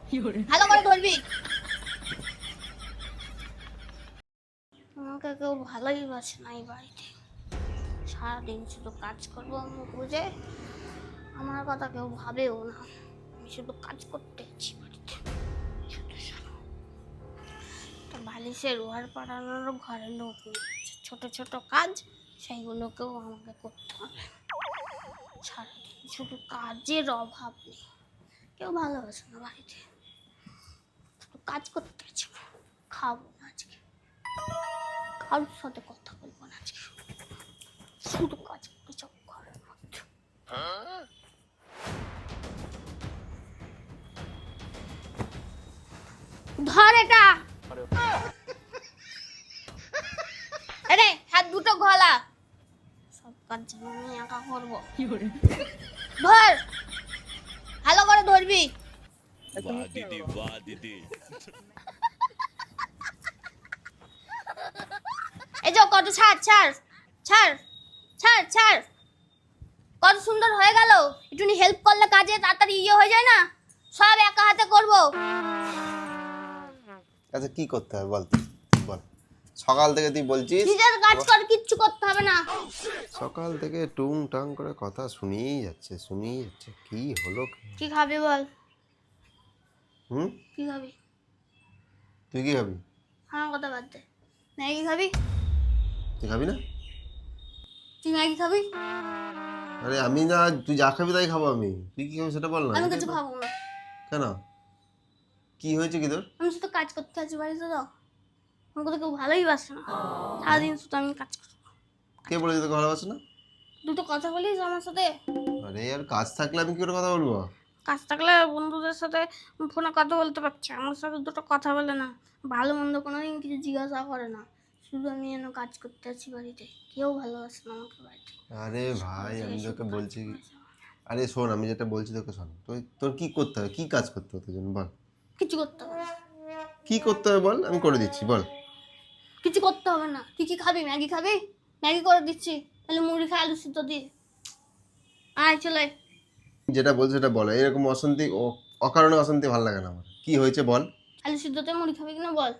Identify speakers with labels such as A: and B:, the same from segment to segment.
A: ভালো করে ধরবি। আমাকে কেউ ভালোই বাসে না এই বাড়িতে। সারাদিন শুধু কাজ করবো মুখ বুঝে, আমার কথা কেউ ভাবেও না। আমি শুধু কাজ করতে আছি বাড়িতে। একটা বালিশের ওয়ার পাড়ানোর ঘরে লোক নেই। ছোট ছোট কাজ সেইগুলোকেও আমাকে করতে হবে। সারাদিন শুধু কাজের অভাব নেই, কেউ ভালোবাসে না বাড়িতে। শুধু কাজ করতে আছি, খাবো না আজকে, কারোর সাথে কথা বলবো না আজকে, শুধু কাজ করতে চাও ঘরের মধ্যে। ধর এটা, আরে হাত দুটো গলা, সব কাজ যেন আমি একা করবো। ধর, ভালো করে ধরবি।
B: वाह दीदी वाह दीदी
A: এই যে কত ছাড় ছাড় ছাড় ছাড় ছাড়, কত সুন্দর হয়ে গেল। একটু হেল্প করলে কাজে তাড়াতাড়ি হয়ে যায় না, সব একা হাতে করবো।
C: আচ্ছা কি করতে হবে বল, বল। সকাল থেকে তুই বলছিস
A: নিজের কাজ কর, কিচ্ছু করতে হবে না।
C: সকাল থেকে টুং টাং করে কথা শুনিয়েই যাচ্ছে কি হলো
A: কি খাবি বল?
C: হুম,
A: কি খাবি?
C: তুই কি খাবি?
A: আমার কথা বাদ দে। ম্যাগি খাবি?
C: তুই খাবি না?
A: তুই ম্যাগি খাবি?
C: আরে আমি না, তুই যা খাবি তাই খাবো আমি। তুই কি খাবি সেটা বল না।
A: আমি কিছু খাবো না।
C: কেন, কি হয়েছে কি তোর?
A: আমি শুধু কাজ করতে আছি বাড়িতে, তো আমাকে তো কেউ ভালোই বাসে না। সারাদিন শুধু আমি কাজ করবো।
C: কে বলেছে তোকে ভালোবাসে না?
A: দুটো কথা বলিস আমার সাথে?
C: আরে আর কাজ থাকলে আমি কি করে কথা বলবো?
A: কাজ থাকলে বন্ধুদের সাথে ফোনে কথা বলতে পারছে, আমার সাথে দুটো কথা বলে না। ভালো মন্দ কোনোদিন কিছু জিজ্ঞাসা করে না। শুধু আমি যেন কাজ করতে আছি বাড়িতে, কেউ ভালোবাসে না আমাকে বাড়িতে।
C: আরে ভাই আমি তোকে বলছি, আরে শোন আমি যেটা বলছি তোকে শোন। তোর কি করতে হবে, কি কাজ করতে হবে তোর জন্য বল।
A: কিছু করতে হবে না।
C: কি করতে হবে বল, আমি করে দিচ্ছি বল।
A: কিছু করতে হবে না। কি কি খাবি? ম্যাগি খাবি? ম্যাগি করে দিচ্ছি, তাহলে মুড়ি খা, আলু সিদ্ধ দিয়ে। আয় চলে আয়।
C: যেটা বল সেটা বল। এরকম অশান্তি অকারণে অশান্তি ভালো লাগে না আমার। কি হয়েছে বল।
A: আলু সিদ্ধতে মুড়ি খাবি কিনা বল।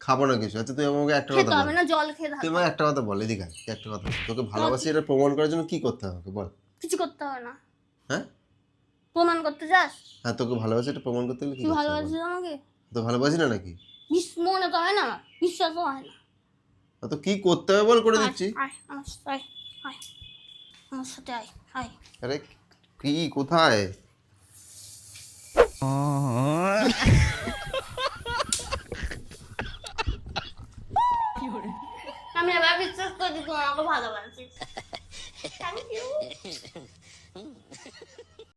C: খাবো না কিছু। আচ্ছা তুই আমাকে একটা
A: খেতে
C: কথা
A: হবে
C: বল।
A: না, জল খেয়ে
C: তুই
A: থাকবে।
C: আমাকে একটা কথা বল, এদিকে আয়, তুই একটা কথা বল। তোকে ভালোবাসি এটা প্রমাণ করার জন্য কি করতে হবে আমাকে বল।
A: কিছু করতে হবে না।
C: হ্যাঁ
A: প্রমাণ করতে চাস?
C: হ্যাঁ, তোকে ভালোবাসি এটা প্রমাণ করতে গেলে কি
A: তুই
C: করতে হবে বল?
A: ভালোবাসিস আমাকে?
C: তো ভালোবাসি না নাকি?
A: মনে তো হয় না, আমার বিশ্বাসও হয় না।
C: তো কি করতে হবে বল, করে
A: আয়,
C: দিচ্ছি।
A: আয় আমার সাথে আয়, আয় আমার সাথে আয়, আয়।
C: আরে কি, কোথায়?
A: আমি এবার বিশ্বাস করছি তুই আমাকে ভালোবাসিস। Thank you.